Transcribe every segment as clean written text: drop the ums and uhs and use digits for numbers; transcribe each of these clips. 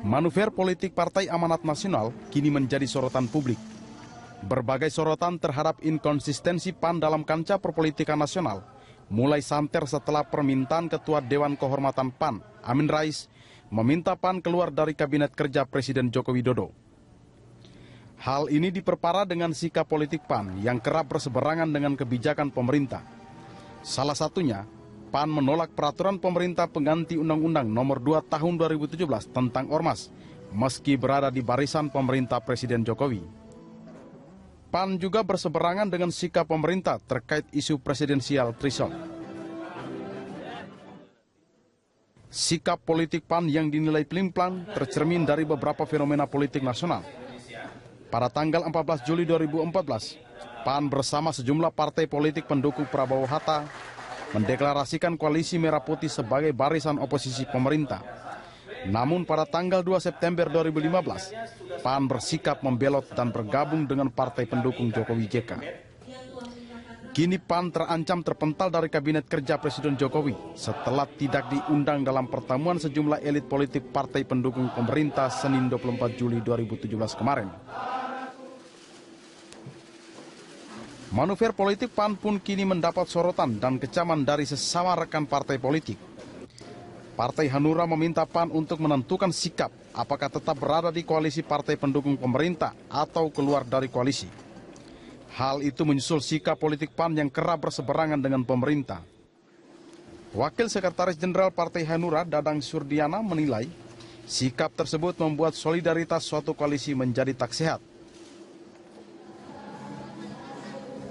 Manuver politik Partai Amanat Nasional kini menjadi sorotan publik. Berbagai sorotan terhadap inkonsistensi PAN dalam kancah perpolitikan nasional mulai santer setelah permintaan Ketua Dewan Kehormatan PAN, Amin Rais, meminta PAN keluar dari Kabinet Kerja Presiden Joko Widodo. Hal ini diperparah dengan sikap politik PAN yang kerap berseberangan dengan kebijakan pemerintah. Salah satunya, PAN menolak peraturan pemerintah pengganti Undang-Undang Nomor 2 Tahun 2017 tentang Ormas, meski berada di barisan pemerintah Presiden Jokowi. PAN juga berseberangan dengan sikap pemerintah terkait isu presidensial threshold. Sikap politik PAN yang dinilai pelimplang tercermin dari beberapa fenomena politik nasional. Pada tanggal 14 Juli 2014, PAN bersama sejumlah partai politik pendukung Prabowo Hatta mendeklarasikan koalisi Merah Putih sebagai barisan oposisi pemerintah. Namun pada tanggal 2 September 2015, PAN bersikap membelot dan bergabung dengan partai pendukung Jokowi JK. Kini PAN terancam terpental dari Kabinet Kerja Presiden Jokowi setelah tidak diundang dalam pertemuan sejumlah elit politik partai pendukung pemerintah Senin 24 Juli 2017 kemarin. Manuver politik PAN pun kini mendapat sorotan dan kecaman dari sesama rekan partai politik. Partai Hanura meminta PAN untuk menentukan sikap apakah tetap berada di koalisi partai pendukung pemerintah atau keluar dari koalisi. Hal itu menyusul sikap politik PAN yang kerap berseberangan dengan pemerintah. Wakil Sekretaris Jenderal Partai Hanura Dadang Surdiana menilai sikap tersebut membuat solidaritas suatu koalisi menjadi tak sehat.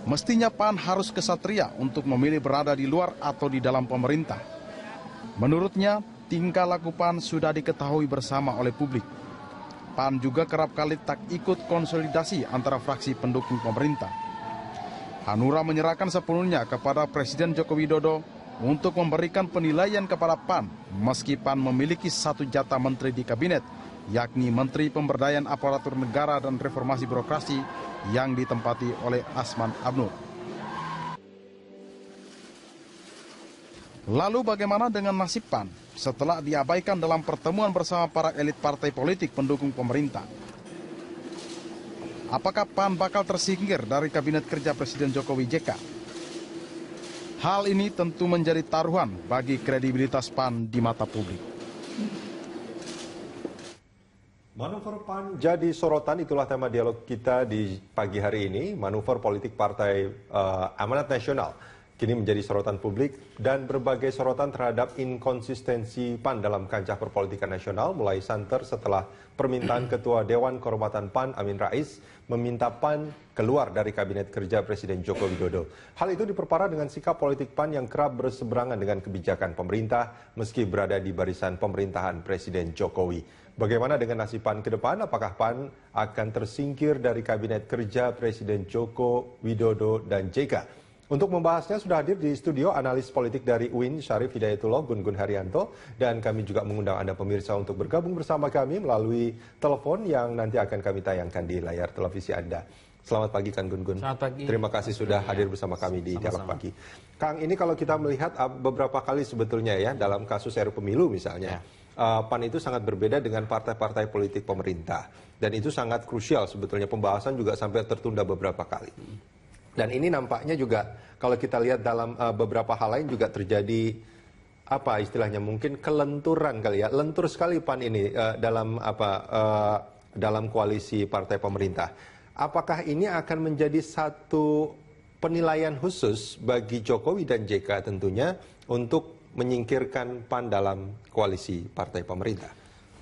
Mestinya PAN harus kesatria untuk memilih berada di luar atau di dalam pemerintah. Menurutnya, tingkah laku PAN sudah diketahui bersama oleh publik. PAN juga kerap kali tak ikut konsolidasi antara fraksi pendukung pemerintah. Hanura menyerahkan sepenuhnya kepada Presiden Joko Widodo untuk memberikan penilaian kepada PAN, meski PAN memiliki satu jatah menteri di kabinet, yakni Menteri Pemberdayaan Aparatur Negara dan Reformasi Birokrasi yang ditempati oleh Asman Abnur. Lalu bagaimana dengan nasib PAN setelah diabaikan dalam pertemuan bersama para elit partai politik pendukung pemerintah? Apakah PAN bakal tersingkir dari Kabinet Kerja Presiden Jokowi JK? Hal ini tentu menjadi taruhan bagi kredibilitas PAN di mata publik. Manuver PAN jadi sorotan, itulah tema dialog kita di pagi hari ini. Manuver politik Partai Amanat Nasional kini menjadi sorotan publik dan berbagai sorotan terhadap inkonsistensi PAN dalam kancah perpolitikan nasional mulai santer setelah permintaan Ketua Dewan Kehormatan PAN Amin Rais meminta PAN keluar dari Kabinet Kerja Presiden Joko Widodo. Hal itu diperparah dengan sikap politik PAN yang kerap berseberangan dengan kebijakan pemerintah meski berada di barisan pemerintahan Presiden Jokowi. Bagaimana dengan nasib PAN ke depan? Apakah PAN akan tersingkir dari Kabinet Kerja Presiden Joko Widodo dan JK? Untuk membahasnya sudah hadir di studio analis politik dari UIN Syarif Hidayatullah Gun-Gun Haryanto, dan kami juga mengundang Anda pemirsa untuk bergabung bersama kami melalui telepon yang nanti akan kami tayangkan di layar televisi Anda. Selamat pagi Kang Gun-Gun. Selamat pagi. Terima kasih sudah hadir bersama kami di Dialog Pagi. Kang, ini kalau kita melihat beberapa kali sebetulnya ya dalam kasus RUU Pemilu misalnya, PAN itu sangat berbeda dengan partai-partai politik pemerintah, dan itu sangat krusial sebetulnya, pembahasan juga sampai tertunda beberapa kali. Dan ini nampaknya juga kalau kita lihat dalam beberapa hal lain juga terjadi apa istilahnya mungkin kelenturan kali ya, lentur sekali PAN ini dalam koalisi partai pemerintah. Apakah ini akan menjadi satu penilaian khusus bagi Jokowi dan JK tentunya untuk menyingkirkan PAN dalam koalisi partai pemerintah?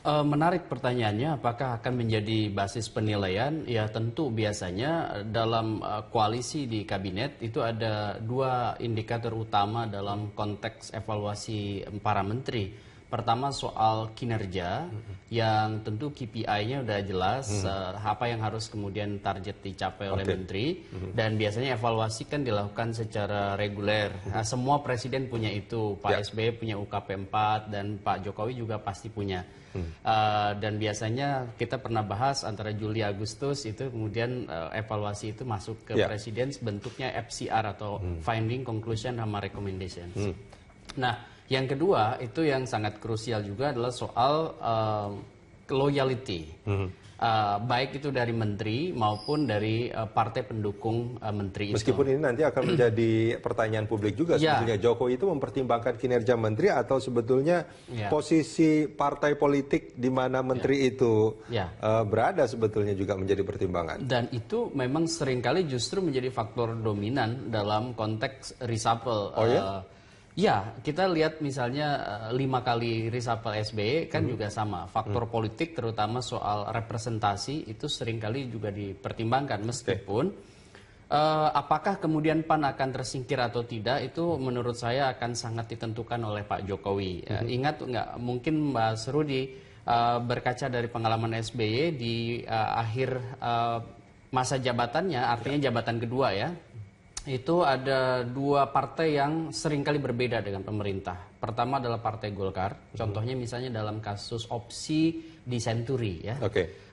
Menarik pertanyaannya, apakah akan menjadi basis penilaian? Ya tentu biasanya dalam koalisi di kabinet itu ada dua indikator utama dalam konteks evaluasi para menteri. Pertama soal kinerja, yang tentu KPI-nya udah jelas, apa yang harus kemudian target dicapai oleh menteri, dan biasanya evaluasi kan dilakukan secara reguler. Nah, semua presiden punya itu, Pak SBY punya UKP 4 dan Pak Jokowi juga pasti punya. Dan biasanya kita pernah bahas antara Juli Agustus itu kemudian evaluasi itu masuk ke presiden bentuknya FCR atau Finding, Conclusion, sama Recommendations. Nah, yang kedua itu yang sangat krusial juga adalah soal loyalty. Baik itu dari menteri maupun dari partai pendukung menteri itu. Meskipun ini nanti akan menjadi pertanyaan publik juga, sebetulnya Jokowi itu mempertimbangkan kinerja menteri atau sebetulnya posisi partai politik di mana menteri itu berada sebetulnya juga menjadi pertimbangan. Dan itu memang seringkali justru menjadi faktor dominan dalam konteks reshuffle. Ya, kita lihat misalnya 5 kali reshuffle SBY kan juga sama. Faktor politik terutama soal representasi itu seringkali juga dipertimbangkan. Meskipun apakah kemudian PAN akan tersingkir atau tidak itu menurut saya akan sangat ditentukan oleh Pak Jokowi. Ingat nggak mungkin Mbak Serudi berkaca dari pengalaman SBY di akhir masa jabatannya, artinya jabatan kedua ya. Itu ada 2 partai yang seringkali berbeda dengan pemerintah. Pertama adalah Partai Golkar. Contohnya misalnya dalam kasus opsi di Senturi ya.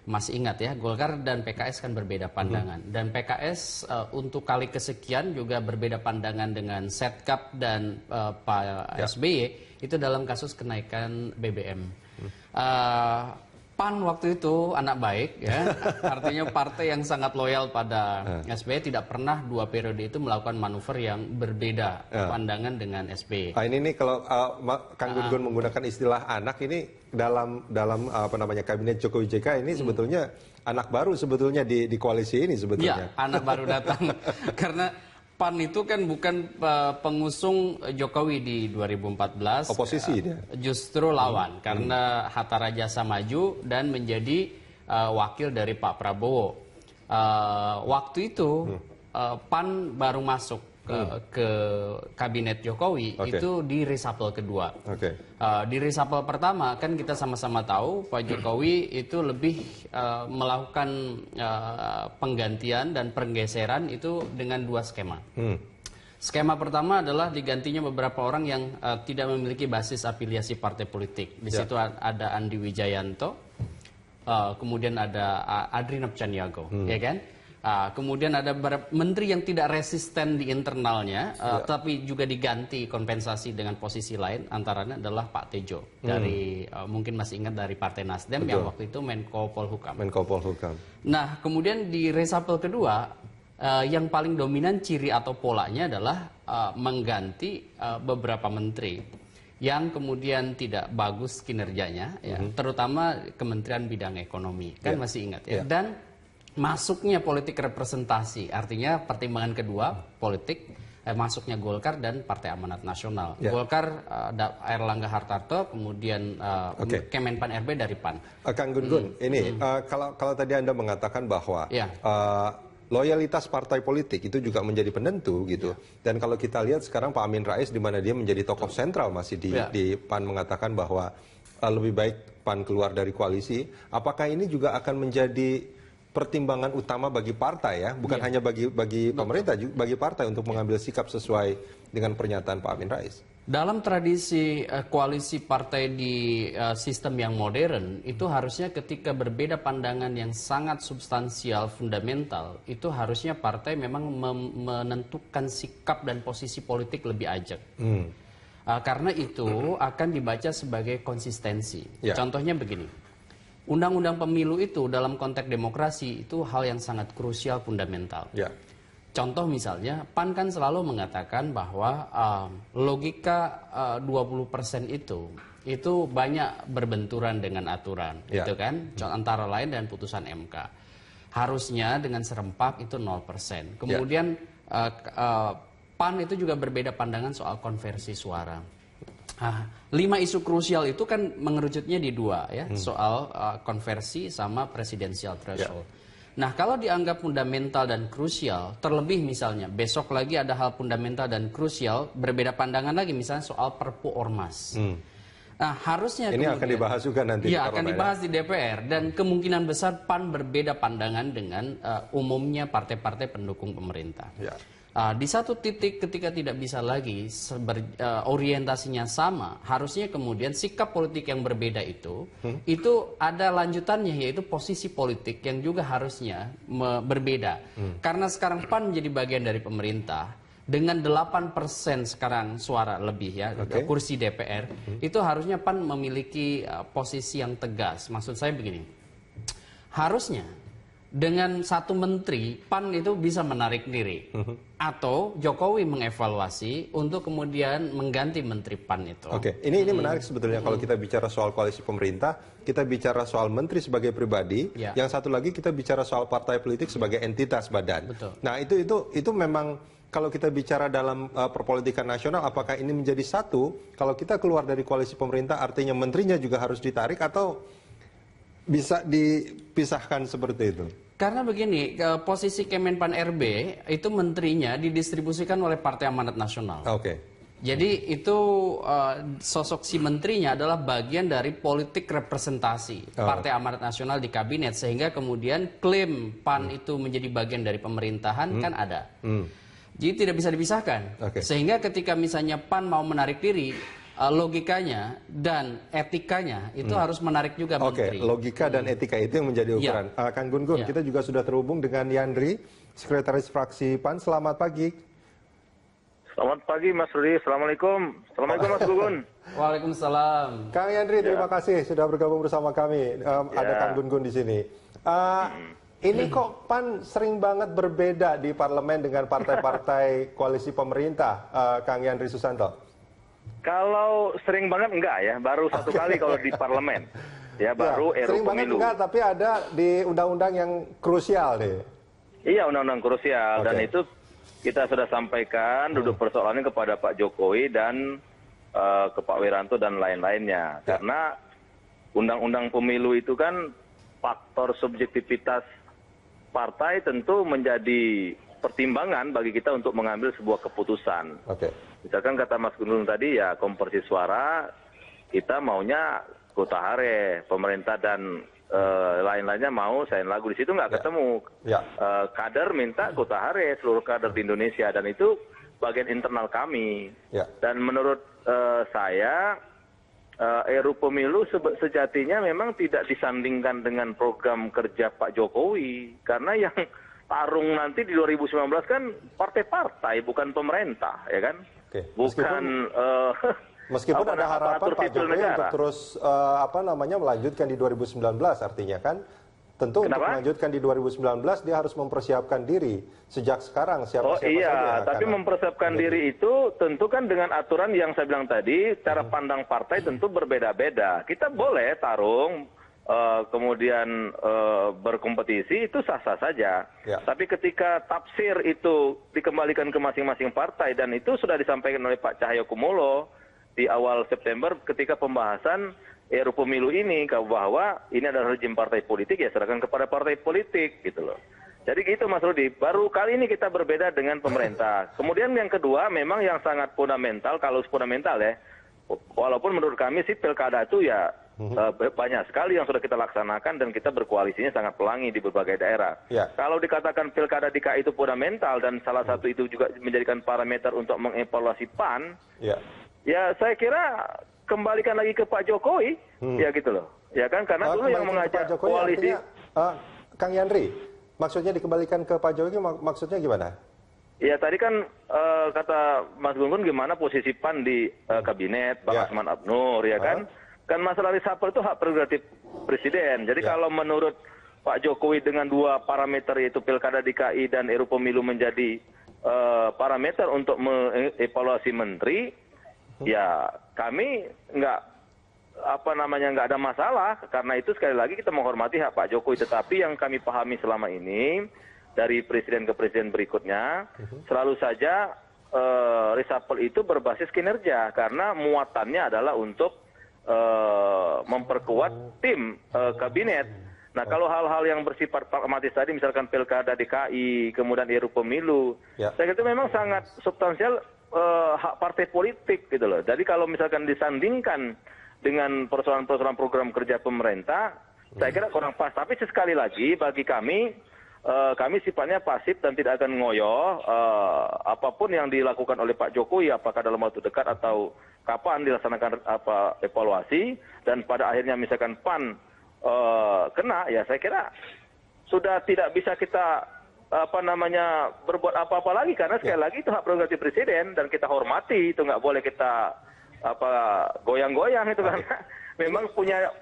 Masih ingat ya, Golkar dan PKS kan berbeda pandangan. Dan PKS untuk kali kesekian juga berbeda pandangan dengan Setcap dan Pak SBY itu dalam kasus kenaikan BBM. PAN waktu itu anak baik ya, artinya partai yang sangat loyal pada SBY, tidak pernah 2 periode itu melakukan manuver yang berbeda pandangan dengan SBY. Ini nih kalau Kang Gun-Gun menggunakan istilah anak ini dalam apa namanya kabinet Jokowi JK ini sebetulnya anak baru sebetulnya di koalisi ini sebetulnya. Iya, anak baru datang karena PAN itu kan bukan pengusung Jokowi di 2014. Oposisi dia. Justru lawan karena Hatta Rajasa maju dan menjadi wakil dari Pak Prabowo. Waktu itu PAN baru masuk ke kabinet Jokowi itu di reshuffle kedua. Di reshuffle pertama kan kita sama-sama tahu Pak Jokowi itu lebih melakukan penggantian dan penggeseran itu dengan 2 skema. Skema pertama adalah digantinya beberapa orang yang tidak memiliki basis afiliasi partai politik. Di situ ada Andi Wijayanto, kemudian ada Adri Nopcaniago, ya kan? Kemudian ada menteri yang tidak resisten di internalnya, tapi juga diganti kompensasi dengan posisi lain. Antaranya adalah Pak Tejo dari mungkin masih ingat dari Partai Nasdem yang waktu itu Menko Polhukam. Nah, kemudian di reshuffle kedua yang paling dominan ciri atau polanya adalah mengganti beberapa menteri yang kemudian tidak bagus kinerjanya, terutama Kementerian Bidang Ekonomi, kan masih ingat ya. Dan masuknya politik representasi, artinya pertimbangan kedua politik masuknya Golkar dan Partai Amanat Nasional. Golkar Airlangga Hartarto, kemudian Kemenpan RB dari PAN. Kang Gun-Gun, ini kalau tadi Anda mengatakan bahwa loyalitas partai politik itu juga menjadi penentu gitu. Dan kalau kita lihat sekarang Pak Amin Rais di mana dia menjadi tokoh sentral masih di PAN mengatakan bahwa lebih baik PAN keluar dari koalisi. Apakah ini juga akan menjadi pertimbangan utama bagi partai ya, bukan hanya bagi pemerintah, juga bagi partai untuk mengambil sikap sesuai dengan pernyataan Pak Amin Rais? Dalam tradisi koalisi partai di sistem yang modern, itu harusnya ketika berbeda pandangan yang sangat substansial, fundamental, itu harusnya partai memang menentukan sikap dan posisi politik lebih ajak. Karena itu akan dibaca sebagai konsistensi. Contohnya begini. Undang-undang pemilu itu dalam konteks demokrasi itu hal yang sangat krusial, fundamental. Contoh misalnya, PAN kan selalu mengatakan bahwa logika 20% itu banyak berbenturan dengan aturan, gitu kan? Antara lain dan putusan MK. Harusnya dengan serempak itu 0%. Kemudian PAN itu juga berbeda pandangan soal konversi suara. 5 isu krusial itu kan mengerucutnya di 2 ya, soal konversi sama presidensial threshold. Nah, kalau dianggap fundamental dan krusial, terlebih misalnya besok lagi ada hal fundamental dan krusial, berbeda pandangan lagi misalnya soal Perpu Ormas. Nah, harusnya ini akan dibahas juga nanti. Iya, akan dibahas di DPR dan kemungkinan besar PAN berbeda pandangan dengan umumnya partai-partai pendukung pemerintah. Di satu titik ketika tidak bisa lagi orientasinya sama, harusnya kemudian sikap politik yang berbeda itu ada lanjutannya, yaitu posisi politik yang juga harusnya berbeda. Karena sekarang PAN menjadi bagian dari pemerintah, dengan 8% sekarang suara lebih ya, kursi DPR, itu harusnya PAN memiliki posisi yang tegas. Maksud saya begini, harusnya dengan satu menteri PAN itu bisa menarik diri, atau Jokowi mengevaluasi untuk kemudian mengganti menteri PAN itu. Oke, ini menarik sebetulnya kalau kita bicara soal koalisi pemerintah, kita bicara soal menteri sebagai pribadi, yang satu lagi kita bicara soal partai politik sebagai entitas badan. Betul. Nah itu memang kalau kita bicara dalam perpolitikan nasional, apakah ini menjadi satu? Kalau kita keluar dari koalisi pemerintah, artinya menterinya juga harus ditarik atau bisa dipisahkan seperti itu? Karena begini, posisi Kemenpan RB itu menterinya didistribusikan oleh Partai Amanat Nasional. Oke. Jadi itu sosok si menterinya adalah bagian dari politik representasi Partai Amanat Nasional di kabinet, sehingga kemudian klaim PAN itu menjadi bagian dari pemerintahan kan ada. Jadi tidak bisa dipisahkan. Sehingga ketika misalnya PAN mau menarik diri, logikanya dan etikanya itu harus menarik juga menteri. Logika dan etika itu yang menjadi ukuran. Kang Gun-Gun, kita juga sudah terhubung dengan Yandri, Sekretaris Fraksi PAN. Selamat pagi. Selamat pagi Mas Rudi, Assalamualaikum. Assalamualaikum Mas Gun-Gun. Waalaikumsalam. Kang Yandri, terima kasih sudah bergabung bersama kami. Ada Kang Gun-Gun di sini. Ini kok PAN sering banget berbeda di parlemen dengan partai-partai koalisi pemerintah, Kang Yandri Susanto? Kalau sering banget enggak ya, baru satu kali kalau di parlemen. Ya, baru RUU sering banget Pemilu. enggak, tapi ada di undang-undang yang krusial nih. Iya, undang-undang krusial. Dan itu kita sudah sampaikan duduk persoalannya kepada Pak Jokowi dan ke Pak Wiranto dan lain-lainnya. Karena undang-undang pemilu itu kan faktor subjektivitas partai tentu menjadi pertimbangan bagi kita untuk mengambil sebuah keputusan. Misalkan kata Mas Gun-Gun tadi ya konversi suara, kita maunya kutahare, pemerintah dan lain-lainnya mau sign lagu, di situ nggak ketemu. Kader minta kutahare seluruh kader di Indonesia, dan itu bagian internal kami. Dan menurut saya RUU Pemilu sejatinya memang tidak disandingkan dengan program kerja Pak Jokowi, karena yang tarung nanti di 2019 kan partai-partai, bukan pemerintah, ya kan? Bukan meskipun ada harapan Pak Jokowi untuk terus melanjutkan di 2019, artinya kan tentu untuk melanjutkan di 2019 dia harus mempersiapkan diri sejak sekarang siapa saja yang tapi mempersiapkan diri itu tentu kan dengan aturan yang saya bilang tadi, cara pandang partai tentu berbeda-beda. Kita boleh tarung kemudian berkompetisi, itu sah-sah saja. Tapi ketika tafsir itu dikembalikan ke masing-masing partai, dan itu sudah disampaikan oleh Pak Cahyokumolo di awal September ketika pembahasan RUU Pemilu ini, bahwa ini adalah rezim partai politik, ya serahkan kepada partai politik gitu loh. Jadi gitu Mas Rudi, baru kali ini kita berbeda dengan pemerintah. Kemudian yang kedua memang yang sangat fundamental, kalau fundamental ya, walaupun menurut kami sih pilkada itu ya banyak sekali yang sudah kita laksanakan dan kita berkoalisinya sangat pelangi di berbagai daerah. Kalau dikatakan pilkada DKI itu fundamental dan salah satu itu juga menjadikan parameter untuk mengevaluasi PAN, ya saya kira kembalikan lagi ke Pak Jokowi, ya gitu loh. Ya kan, karena dulu yang mengajak koalisi. Artinya, Kang Yandri, maksudnya dikembalikan ke Pak Jokowi, maksudnya gimana? Ya tadi kan kata Mas Gun-Gun gimana posisi PAN di kabinet, Bang Asman Abnur, ya kan? Kan masalah reshuffle itu hak prerogatif presiden. Jadi kalau menurut Pak Jokowi dengan dua parameter, yaitu pilkada DKI dan RUU Pemilu menjadi parameter untuk mengevaluasi menteri, ya kami nggak ada masalah, karena itu sekali lagi kita menghormati hak Pak Jokowi. Tetapi yang kami pahami selama ini dari presiden ke presiden berikutnya, selalu saja reshuffle itu berbasis kinerja, karena muatannya adalah untuk memperkuat tim kabinet. Nah, kalau hal-hal yang bersifat pragmatis tadi, misalkan pilkada DKI, kemudian RUU Pemilu, saya kira itu memang sangat substansial hak partai politik gitu loh. Jadi kalau misalkan disandingkan dengan persoalan-persoalan program kerja pemerintah, saya kira kurang pas. Tapi sekali lagi bagi kami sifatnya pasif dan tidak akan ngoyo apapun yang dilakukan oleh Pak Jokowi, apakah dalam waktu dekat atau kapan dilaksanakan evaluasi, dan pada akhirnya misalkan PAN kena, ya saya kira sudah tidak bisa kita berbuat apa-apa lagi, karena sekali lagi itu hak prerogatif presiden dan kita hormati, itu nggak boleh kita goyang-goyang itu kan. Memang punya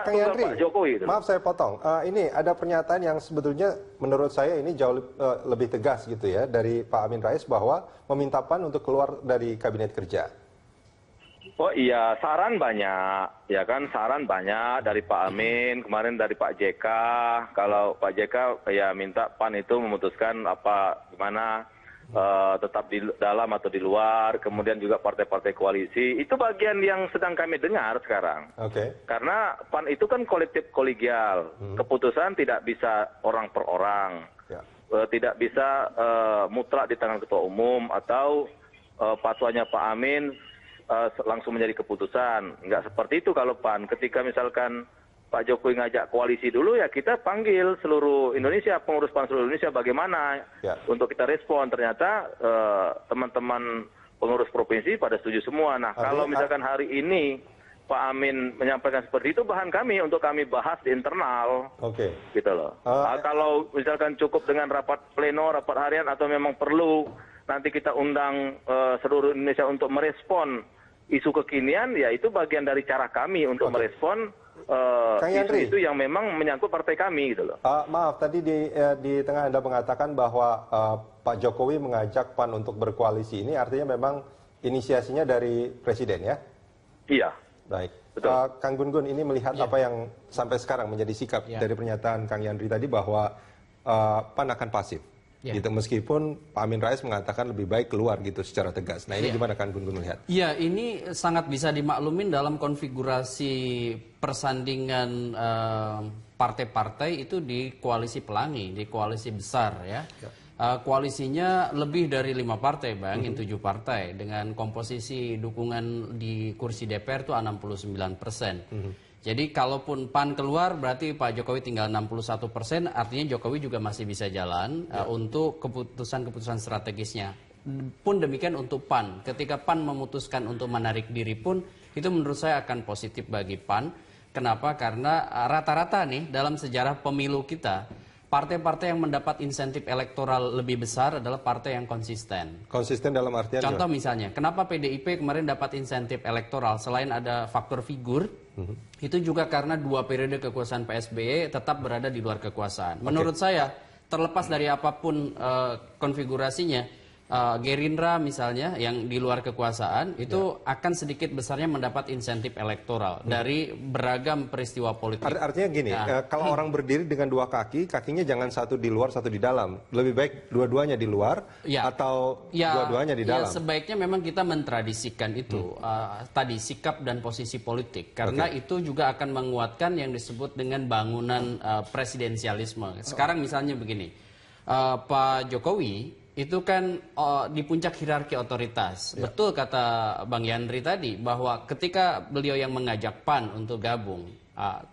Kang Yandri, Pak Jokowi itu. maaf saya potong. Ini ada pernyataan yang sebetulnya menurut saya ini jauh lebih tegas gitu ya dari Pak Amin Rais bahwa meminta PAN untuk keluar dari kabinet kerja. Oh iya, saran banyak, ya kan, saran banyak dari Pak Amin, kemarin dari Pak JK. Kalau Pak JK ya minta PAN itu memutuskan gimana, tetap di dalam atau di luar, kemudian juga partai-partai koalisi. Itu bagian yang sedang kami dengar sekarang. Oke. Karena PAN itu kan kolektif kolegial, keputusan tidak bisa orang per orang, tidak bisa mutlak di tangan ketua umum atau fatwanya Pak Amin langsung menjadi keputusan. Nggak seperti itu kalau PAN. Ketika misalkan Pak Jokowi ngajak koalisi dulu, ya kita panggil seluruh Indonesia, pengurus PAN seluruh Indonesia bagaimana untuk kita respon. Ternyata teman-teman pengurus provinsi pada setuju semua. Nah, kalau misalkan hari ini Pak Amin menyampaikan seperti itu, bahan kami untuk kami bahas di internal. Oke. Gitu loh. Kalau misalkan cukup dengan rapat pleno, rapat harian, atau memang perlu nanti kita undang seluruh Indonesia untuk merespon isu kekinian, ya itu bagian dari cara kami untuk merespon isu-isu yang memang menyangkut partai kami gitu loh. Maaf, tadi di tengah Anda mengatakan bahwa Pak Jokowi mengajak PAN untuk berkoalisi. Ini artinya memang inisiasinya dari Presiden ya? Iya. Baik. Betul. Kang Gun-Gun, ini melihat apa yang sampai sekarang menjadi sikap dari pernyataan Kang Yandri tadi bahwa PAN akan pasif. Gitu, meskipun Pak Amin Rais mengatakan lebih baik keluar gitu secara tegas. Nah ini gimana Kang Gun-Gun melihat? Ya, ini sangat bisa dimaklumin dalam konfigurasi persandingan partai-partai itu di koalisi pelangi, di koalisi besar ya. Koalisinya lebih dari 5 partai, bayangin 7 partai dengan komposisi dukungan di kursi DPR itu 69%. Jadi kalaupun PAN keluar berarti Pak Jokowi tinggal 61%, artinya Jokowi juga masih bisa jalan untuk keputusan-keputusan strategisnya. Pun demikian untuk PAN, ketika PAN memutuskan untuk menarik diri pun itu menurut saya akan positif bagi PAN. Kenapa? Karena rata-rata nih dalam sejarah pemilu kita, partai-partai yang mendapat insentif elektoral lebih besar adalah partai yang konsisten. Konsisten dalam artian? Contoh misalnya, kenapa PDIP kemarin dapat insentif elektoral selain ada faktor figur, itu juga karena 2 periode kekuasaan PSBY tetap berada di luar kekuasaan. Menurut saya, terlepas dari apapun konfigurasinya, Gerindra misalnya yang di luar kekuasaan itu akan sedikit besarnya mendapat insentif elektoral dari beragam peristiwa politik. Artinya gini, kalau orang berdiri dengan 2 kaki, kakinya jangan satu di luar, satu di dalam. Lebih baik dua-duanya di luar atau dua-duanya di dalam? Ya, sebaiknya memang kita mentradisikan itu, tadi sikap dan posisi politik. Karena itu juga akan menguatkan yang disebut dengan bangunan presidensialisme. Sekarang misalnya begini, Pak Jokowi itu kan di puncak hierarki otoritas. Betul kata Bang Yandri tadi bahwa ketika beliau yang mengajak PAN untuk gabung,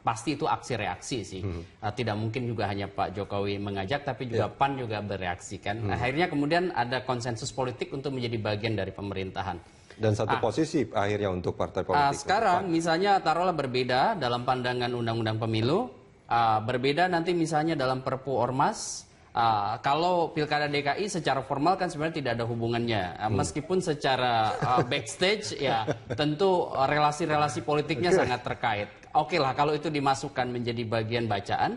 pasti itu aksi reaksi sih. Tidak mungkin juga hanya Pak Jokowi mengajak, tapi juga PAN juga bereaksi kan. Akhirnya kemudian ada konsensus politik untuk menjadi bagian dari pemerintahan. Dan satu posisi akhirnya untuk partai politik. Sekarang misalnya taruhlah berbeda dalam pandangan undang-undang pemilu, berbeda nanti misalnya dalam Perpu Ormas. Kalau Pilkada DKI secara formal kan sebenarnya tidak ada hubungannya, meskipun secara backstage ya tentu relasi-relasi politiknya sangat terkait. Oke lah kalau itu dimasukkan menjadi bagian bacaan,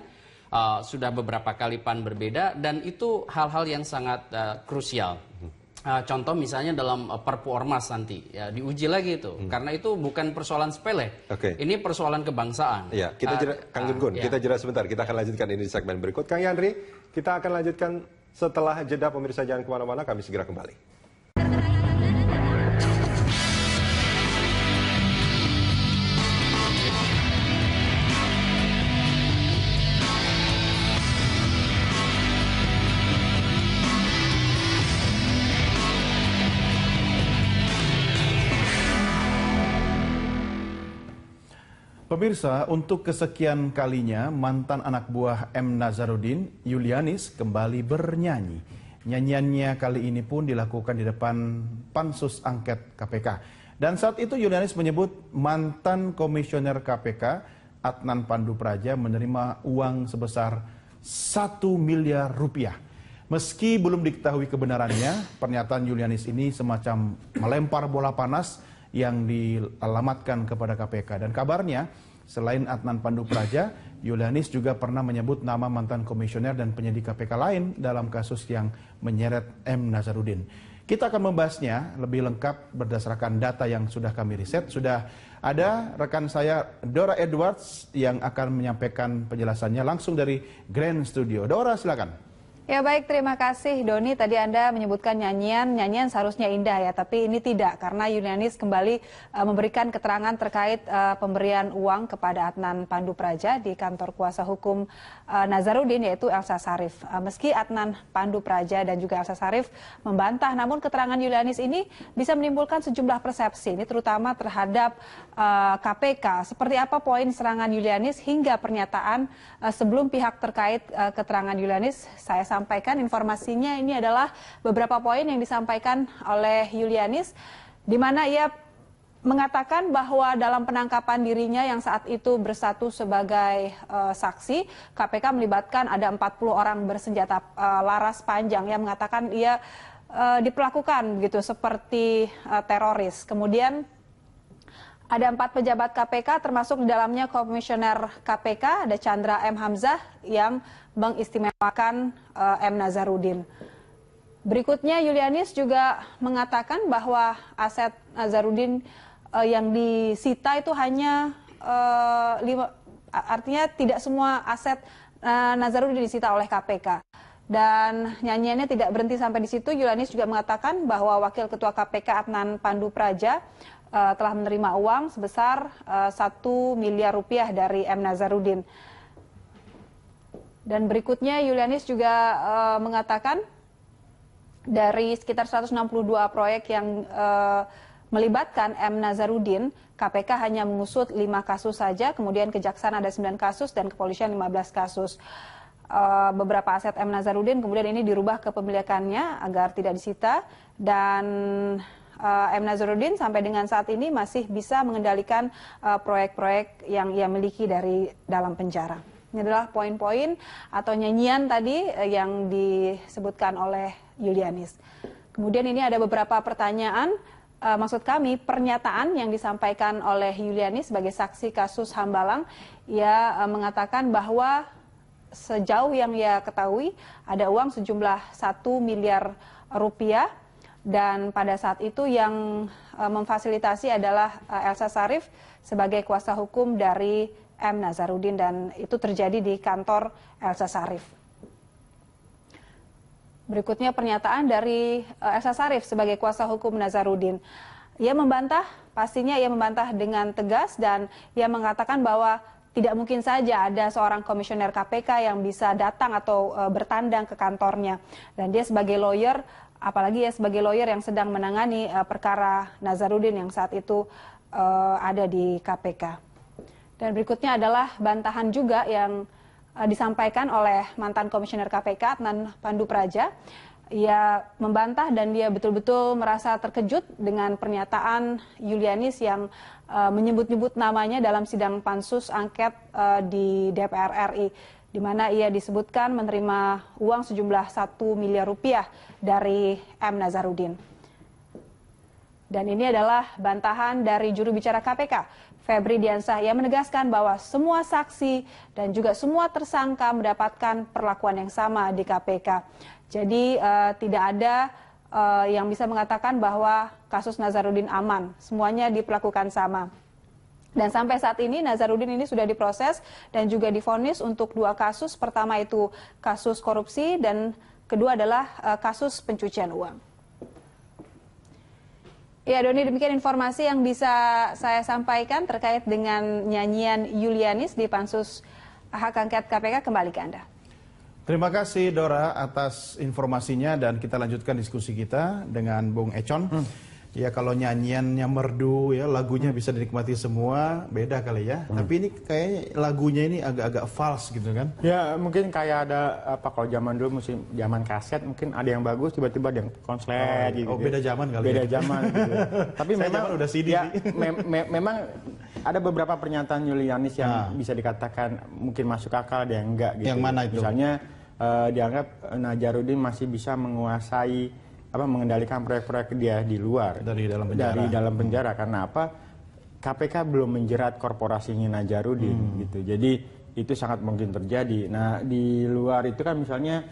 sudah beberapa kali PAN berbeda dan itu hal-hal yang sangat krusial. Contoh misalnya dalam Perpu Ormas nanti ya diuji lagi itu, karena itu bukan persoalan sepele, ini persoalan kebangsaan. Ya, kita Kang Gun-Gun, kita jeda sebentar, kita akan lanjutkan ini di segmen berikut. Kang Yandri, kita akan lanjutkan setelah jeda, pemirsa jangan kemana-mana, kami segera kembali. Pemirsa, untuk kesekian kalinya mantan anak buah M. Nazarudin, Yulianis, kembali bernyanyi. Nyanyiannya kali ini pun dilakukan di depan Pansus Angket KPK. Dan saat itu Yulianis menyebut mantan komisioner KPK, Adnan Pandu Praja, menerima uang sebesar 1 miliar rupiah. Meski belum diketahui kebenarannya, pernyataan Julianis ini semacam melempar bola panas yang dialamatkan kepada KPK. Dan kabarnya, selain Adnan Pandu Praja, Julianis juga pernah menyebut nama mantan komisioner dan penyidik KPK lain dalam kasus yang menyeret M. Nazarudin. Kita akan membahasnya lebih lengkap berdasarkan data yang sudah kami riset. Sudah ada rekan saya Dora Edwards yang akan menyampaikan penjelasannya langsung dari Grand Studio. Dora, silakan. Ya baik, terima kasih Doni. Tadi Anda menyebutkan nyanyian seharusnya indah ya, tapi ini tidak karena Julianis kembali memberikan keterangan terkait pemberian uang kepada Adnan Pandu Praja di kantor kuasa hukum Nazarudin yaitu Elsa Sharif. Meski Adnan Pandu Praja dan juga Elsa Sharif membantah, namun keterangan Julianis ini bisa menimbulkan sejumlah persepsi, ini terutama terhadap KPK. Seperti apa poin serangan Julianis hingga pernyataan sebelum pihak terkait keterangan Julianis saya sampaikan informasinya. Ini adalah beberapa poin yang disampaikan oleh Julianis, di mana ia mengatakan bahwa dalam penangkapan dirinya yang saat itu bersatu sebagai saksi, KPK melibatkan ada 40 orang bersenjata laras panjang yang mengatakan ia diperlakukan begitu seperti teroris. Kemudian ada 4 pejabat KPK termasuk di dalamnya Komisioner KPK, ada Chandra M. Hamzah yang mengistimewakan M. Nazarudin. Berikutnya Julianis juga mengatakan bahwa aset Nazarudin yang disita itu hanya artinya tidak semua aset Nazarudin disita oleh KPK. Dan nyanyiannya tidak berhenti sampai di situ. Julianis juga mengatakan bahwa Wakil Ketua KPK Adnan Pandu Praja telah menerima uang sebesar 1 miliar rupiah dari M. Nazarudin. Dan berikutnya Julianis juga mengatakan dari sekitar 162 proyek yang melibatkan M. Nazarudin, KPK hanya mengusut 5 kasus saja, kemudian Kejaksaan ada 9 kasus dan Kepolisian 15 kasus. Beberapa aset M. Nazarudin kemudian ini dirubah kepemilikannya agar tidak disita, dan M. Nazarudin sampai dengan saat ini masih bisa mengendalikan proyek-proyek yang ia miliki dari dalam penjara. Ini adalah poin-poin atau nyanyian tadi yang disebutkan oleh Julianis. Kemudian ini ada beberapa pertanyaan, maksud kami pernyataan yang disampaikan oleh Julianis sebagai saksi kasus Hambalang. Ia mengatakan bahwa sejauh yang ia ketahui ada uang sejumlah 1 miliar rupiah. Dan pada saat itu yang memfasilitasi adalah Elsa Sharif sebagai kuasa hukum dari M. Nazarudin, dan itu terjadi di kantor Elsa Sharif. Berikutnya pernyataan dari Elsa Sharif sebagai kuasa hukum Nazarudin. Ia membantah, pastinya ia membantah dengan tegas, dan ia mengatakan bahwa tidak mungkin saja ada seorang komisioner KPK yang bisa datang atau bertandang ke kantornya. Dan dia sebagai lawyer, apalagi ya sebagai lawyer yang sedang menangani perkara Nazarudin yang saat itu ada di KPK. Dan berikutnya adalah bantahan juga yang disampaikan oleh mantan komisioner KPK Adnan Pandu Praja. Ia membantah dan dia betul-betul merasa terkejut dengan pernyataan Julianis yang menyebut-nyebut namanya dalam sidang pansus angket di DPR RI, di mana ia disebutkan menerima uang sejumlah 1 miliar rupiah dari M. Nazarudin. Dan ini adalah bantahan dari juru bicara KPK, Febri Diansah. Ia menegaskan bahwa semua saksi dan juga semua tersangka mendapatkan perlakuan yang sama di KPK. Jadi tidak ada yang bisa mengatakan bahwa kasus Nazarudin aman, semuanya diperlakukan sama. Dan sampai saat ini Nazarudin ini sudah diproses dan juga divonis untuk 2 kasus. Pertama itu kasus korupsi dan kedua adalah kasus pencucian uang. Ya Doni, demikian informasi yang bisa saya sampaikan terkait dengan nyanyian Julianis di pansus hak angket KPK. Kembali ke Anda. Terima kasih Dora atas informasinya, dan kita lanjutkan diskusi kita dengan Bung Econ. Ya kalau nyanyiannya merdu ya, lagunya bisa dinikmati semua, beda kali ya. Tapi ini kayaknya lagunya ini agak-agak false gitu kan? Ya mungkin kayak ada apa, kalau zaman dulu musim zaman kaset mungkin ada yang bagus, tiba-tiba ada yang konslet gitu. Oh beda zaman kali. Beda ya? zaman. Gitu. Tapi memang udah CD. Ya, memang ada beberapa pernyataan Julianis yang bisa dikatakan mungkin masuk akal, ada yang enggak gitu. Yang mana itu? Misalnya dianggap Nazarudin masih bisa menguasai mengendalikan proyek-proyek dia di luar dari dalam penjara. Karena apa? KPK belum menjerat korporasinya Nazarudin gitu. Jadi itu sangat mungkin terjadi. Nah, di luar itu kan misalnya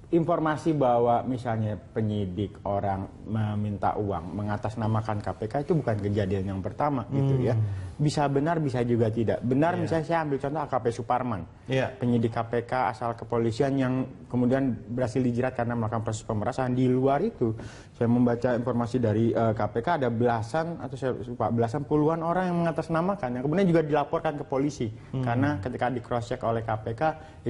informasi bahwa misalnya penyidik orang meminta uang mengatasnamakan KPK itu bukan kejadian yang pertama gitu ya. Bisa benar, bisa juga tidak. Benar misalnya saya ambil contoh AKP Suparman, penyidik KPK asal kepolisian yang kemudian berhasil dijerat karena melakukan proses pemerasan. Di luar itu saya membaca informasi dari KPK ada belasan atau saya lupa belasan puluhan orang yang mengatasnamakan yang kemudian juga dilaporkan ke polisi karena ketika di cross check oleh KPK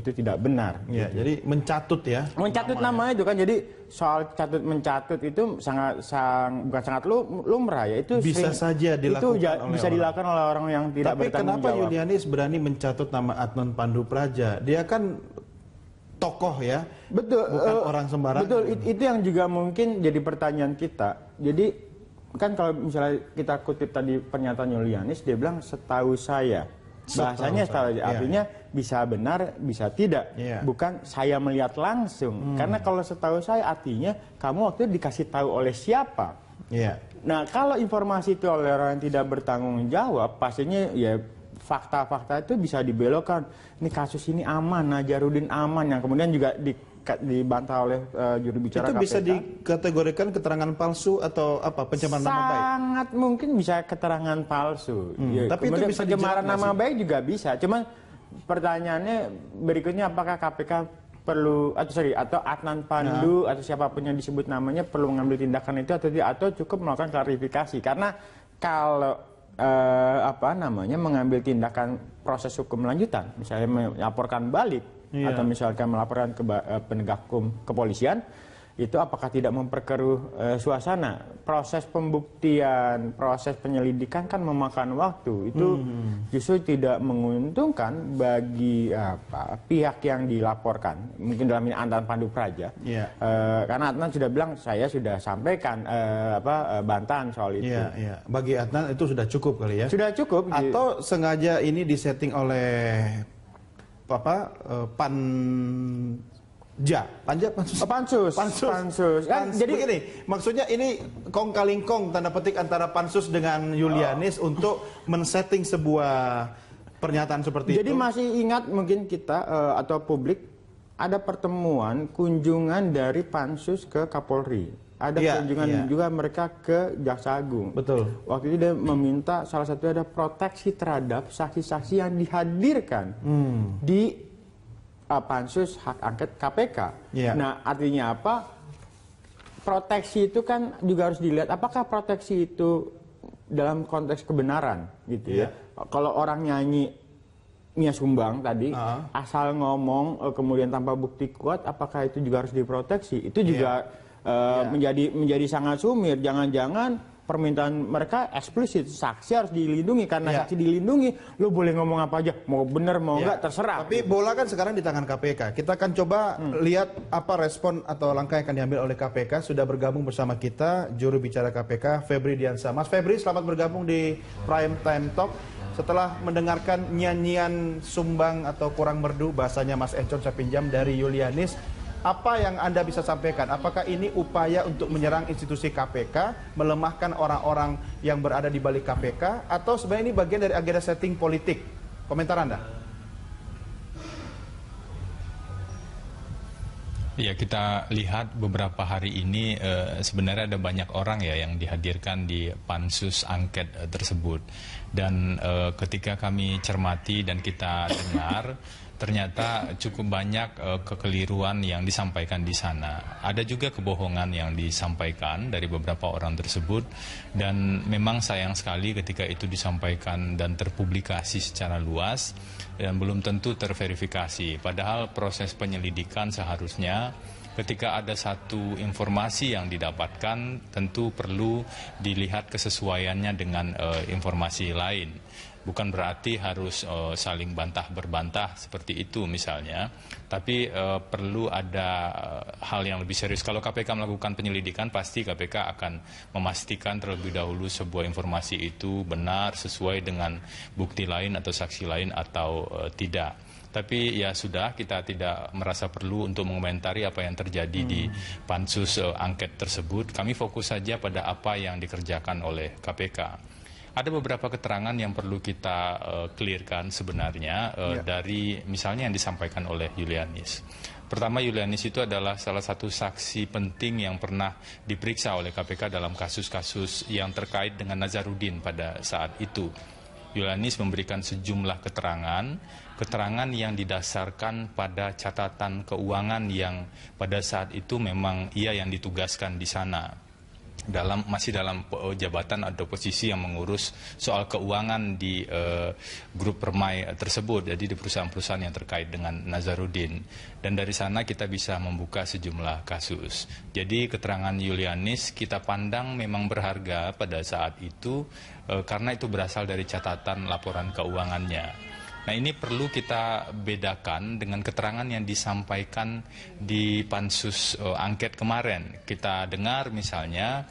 itu tidak benar. Gitu. Jadi mencatut ya. Mencatut namanya itu kan, jadi soal mencatut itu bukan sangat lumrah ya, itu bisa saja dilakukan bisa dilakukan oleh orang yang tidak bertanggung jawab. Tapi kenapa Yulianis berani mencatut nama Adnan Pandu Praja? Dia kan tokoh ya, betul, bukan orang sembarangan. Betul, itu yang juga mungkin jadi pertanyaan kita. Jadi kan kalau misalnya kita kutip tadi pernyataan Yulianis, dia bilang setahu saya. Bahasanya artinya bisa benar, bisa tidak. Bukan saya melihat langsung. Karena kalau setahu saya artinya kamu waktu itu dikasih tahu oleh siapa. Nah, kalau informasi itu oleh orang yang tidak bertanggung jawab, pastinya ya fakta-fakta itu bisa dibelokkan. Ini kasus ini aman, Nazarudin aman, yang kemudian juga dibantah oleh juru bicara KPK. Itu bisa dikategorikan keterangan palsu atau apa, pencemaran nama baik? Sangat mungkin bisa keterangan palsu. Tapi itu bisa pencemaran nama baik juga bisa. Cuman pertanyaannya berikutnya, apakah KPK perlu atau Adnan Pandu atau siapapun yang disebut namanya perlu mengambil tindakan itu atau tidak, atau cukup melakukan klarifikasi? Karena kalau mengambil tindakan proses hukum lanjutan, misalnya melaporkan balik atau misalkan melaporkan ke penegak hukum kepolisian, itu apakah tidak memperkeruh suasana? Proses pembuktian, proses penyelidikan kan memakan waktu. Itu justru tidak menguntungkan bagi pihak yang dilaporkan. Mungkin dalam ini Adnan Pandu Praja. Karena Adnan sudah bilang, saya sudah sampaikan bantahan soal itu. Bagi Adnan itu sudah cukup kali ya? Sudah cukup. Atau sengaja ini disetting oleh Pansus. Jadi begini, maksudnya ini kong kaling kong tanda petik antara Pansus dengan Yulianis untuk men-setting sebuah pernyataan seperti itu. Jadi masih ingat mungkin kita atau publik ada pertemuan kunjungan dari Pansus ke Kapolri. Ada kunjungan juga mereka ke Jaksa Agung. Betul. Waktu itu dia meminta salah satu ada proteksi terhadap saksi-saksi yang dihadirkan di Pansus hak angket KPK. Nah, artinya apa? Proteksi itu kan juga harus dilihat apakah proteksi itu dalam konteks kebenaran gitu ya. Kalau orang nyanyi Mia Sumbang tadi asal ngomong kemudian tanpa bukti kuat, apakah itu juga harus diproteksi? Itu juga menjadi sangat sumir. Jangan-jangan permintaan mereka eksplisit, saksi harus dilindungi. Karena saksi dilindungi, lo boleh ngomong apa aja, mau benar mau enggak terserah. Tapi bola kan sekarang di tangan KPK. Kita akan coba lihat apa respon atau langkah yang akan diambil oleh KPK. Sudah bergabung bersama kita juru bicara KPK Febri Diansyah. Mas Febri, selamat bergabung di Prime Time Talk. Setelah mendengarkan nyanyian sumbang atau kurang merdu, bahasanya Mas Encon saya pinjam dari Yulianis, apa yang Anda bisa sampaikan? Apakah ini upaya untuk menyerang institusi KPK, melemahkan orang-orang yang berada di balik KPK, atau sebenarnya ini bagian dari agenda setting politik? Komentar Anda? Ya, kita lihat beberapa hari ini sebenarnya ada banyak orang ya yang dihadirkan di pansus angket tersebut. Dan ketika kami cermati dan kita dengar, ternyata cukup banyak kekeliruan yang disampaikan di sana. Ada juga kebohongan yang disampaikan dari beberapa orang tersebut, dan memang sayang sekali ketika itu disampaikan dan terpublikasi secara luas dan belum tentu terverifikasi. Padahal proses penyelidikan seharusnya ketika ada satu informasi yang didapatkan tentu perlu dilihat kesesuaiannya dengan informasi lain. Bukan berarti harus saling bantah-berbantah seperti itu misalnya, tapi perlu ada hal yang lebih serius. Kalau KPK melakukan penyelidikan, pasti KPK akan memastikan terlebih dahulu sebuah informasi itu benar, sesuai dengan bukti lain atau saksi lain atau tidak. Tapi ya sudah, kita tidak merasa perlu untuk mengomentari apa yang terjadi di pansus angket tersebut. Kami fokus saja pada apa yang dikerjakan oleh KPK. Ada beberapa keterangan yang perlu kita clearkan sebenarnya dari misalnya yang disampaikan oleh Julianis. Pertama, Julianis itu adalah salah satu saksi penting yang pernah diperiksa oleh KPK dalam kasus-kasus yang terkait dengan Nazarudin pada saat itu. Julianis memberikan sejumlah keterangan yang didasarkan pada catatan keuangan yang pada saat itu memang ia yang ditugaskan di sana. Masih dalam jabatan atau posisi yang mengurus soal keuangan di grup Permai tersebut, jadi di perusahaan-perusahaan yang terkait dengan Nazarudin. Dan dari sana kita bisa membuka sejumlah kasus. Jadi keterangan Julianis kita pandang memang berharga pada saat itu karena itu berasal dari catatan laporan keuangannya. Nah, ini perlu kita bedakan dengan keterangan yang disampaikan di pansus angket kemarin. Kita dengar misalnya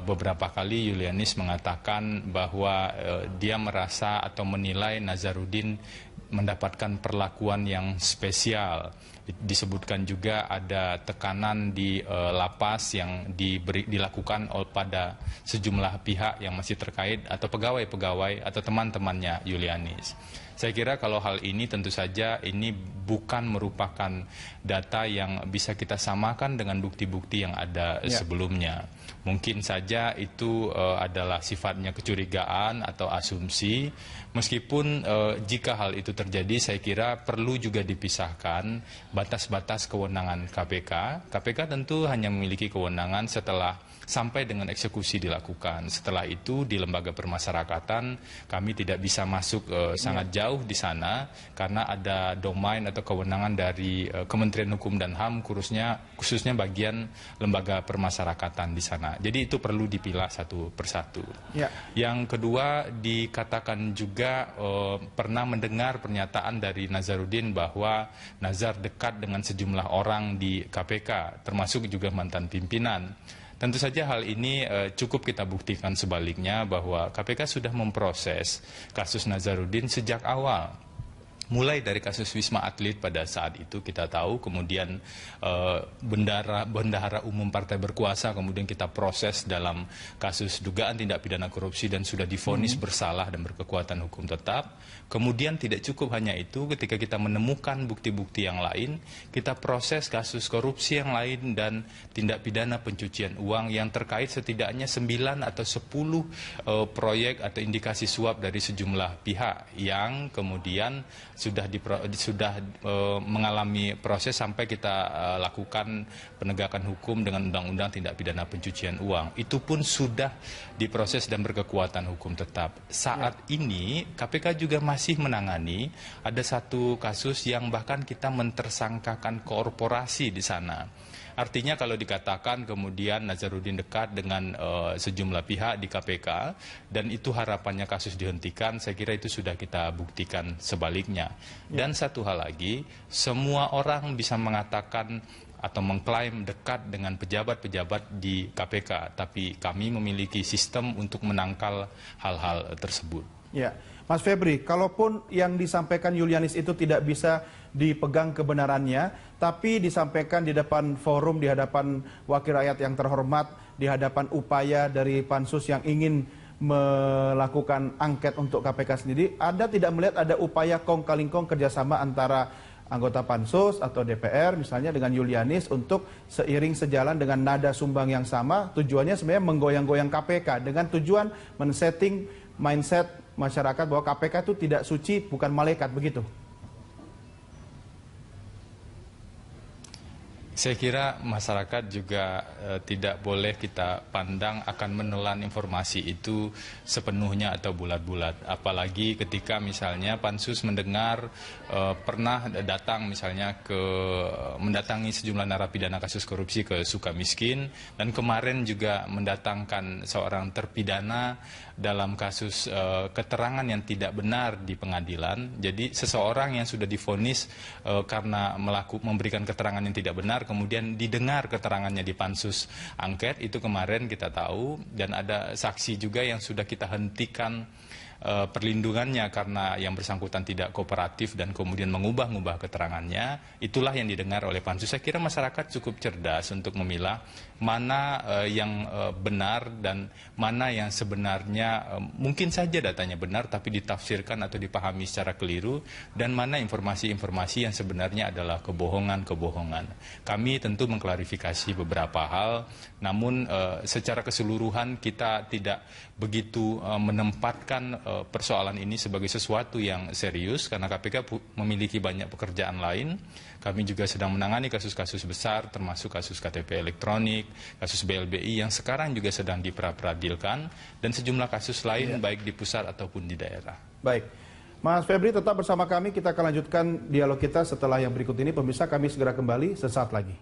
beberapa kali Julianis mengatakan bahwa dia merasa atau menilai Nazarudin mendapatkan perlakuan yang spesial. Disebutkan juga ada tekanan di lapas yang dilakukan pada sejumlah pihak yang masih terkait atau pegawai-pegawai atau teman-temannya Julianis. Saya kira kalau hal ini tentu saja ini bukan merupakan data yang bisa kita samakan dengan bukti-bukti yang ada sebelumnya. Mungkin saja itu adalah sifatnya kecurigaan atau asumsi. Meskipun jika hal itu terjadi, saya kira perlu juga dipisahkan batas-batas kewenangan KPK. KPK tentu hanya memiliki kewenangan setelah sampai dengan eksekusi dilakukan. Setelah itu di lembaga permasyarakatan kami tidak bisa masuk sangat jauh di sana karena ada domain atau kewenangan dari Kementerian Hukum dan HAM khususnya bagian lembaga permasyarakatan di sana. Jadi itu perlu dipilah satu persatu. Yang kedua, dikatakan juga pernah mendengar pernyataan dari Nazarudin bahwa Nazar dekat dengan sejumlah orang di KPK, termasuk juga mantan pimpinan. Tentu saja hal ini cukup kita buktikan sebaliknya bahwa KPK sudah memproses kasus Nazarudin sejak awal. Mulai dari kasus Wisma Atlet pada saat itu kita tahu, kemudian bendahara umum partai berkuasa kemudian kita proses dalam kasus dugaan tindak pidana korupsi dan sudah divonis bersalah dan berkekuatan hukum tetap. Kemudian tidak cukup hanya itu, ketika kita menemukan bukti-bukti yang lain, kita proses kasus korupsi yang lain dan tindak pidana pencucian uang yang terkait setidaknya 9 atau 10 proyek atau indikasi suap dari sejumlah pihak yang kemudian sudah mengalami proses sampai kita lakukan penegakan hukum dengan undang-undang tindak pidana pencucian uang. Itu pun sudah diproses dan berkekuatan hukum tetap. Saat ini KPK juga masih menangani ada satu kasus yang bahkan kita mentersangkakan korporasi di sana. Artinya kalau dikatakan kemudian Nazarudin dekat dengan sejumlah pihak di KPK dan itu harapannya kasus dihentikan, saya kira itu sudah kita buktikan sebaliknya. Dan satu hal lagi, semua orang bisa mengatakan atau mengklaim dekat dengan pejabat-pejabat di KPK, tapi kami memiliki sistem untuk menangkal hal-hal tersebut. Ya, Mas Febri, kalaupun yang disampaikan Julianis itu tidak bisa dipegang kebenarannya, tapi disampaikan di depan forum, di hadapan wakil rakyat yang terhormat, di hadapan upaya dari pansus yang ingin melakukan angket untuk KPK sendiri, Anda tidak melihat ada upaya kong-kali-kong kerjasama antara anggota pansus atau DPR misalnya dengan Julianis untuk seiring sejalan dengan nada sumbang yang sama, tujuannya sebenarnya menggoyang-goyang KPK dengan tujuan men-setting mindset masyarakat bahwa KPK itu tidak suci, bukan malaikat, begitu? Saya kira masyarakat juga tidak boleh kita pandang akan menelan informasi itu sepenuhnya atau bulat-bulat. Apalagi ketika misalnya pansus mendengar pernah datang misalnya mendatangi sejumlah narapidana kasus korupsi ke Sukamiskin dan kemarin juga mendatangkan seorang terpidana dalam kasus keterangan yang tidak benar di pengadilan. Jadi seseorang yang sudah divonis karena memberikan keterangan yang tidak benar, kemudian didengar keterangannya di pansus angket, itu kemarin kita tahu, dan ada saksi juga yang sudah kita hentikan perlindungannya karena yang bersangkutan tidak kooperatif dan kemudian mengubah-ubah keterangannya, itulah yang didengar oleh pansus. Saya kira masyarakat cukup cerdas untuk memilah mana yang benar dan mana yang sebenarnya mungkin saja datanya benar tapi ditafsirkan atau dipahami secara keliru, dan mana informasi-informasi yang sebenarnya adalah kebohongan-kebohongan. Kami tentu mengklarifikasi beberapa hal, namun secara keseluruhan kita tidak begitu menempatkan persoalan ini sebagai sesuatu yang serius karena KPK memiliki banyak pekerjaan lain. Kami juga sedang menangani kasus-kasus besar termasuk kasus KTP elektronik, kasus BLBI yang sekarang juga sedang diperadilan, dan sejumlah kasus lain baik di pusat ataupun di daerah. Baik, Mas Febri tetap bersama kami, kita akan lanjutkan dialog kita setelah yang berikut ini. Pemirsa, kami segera kembali sesaat lagi.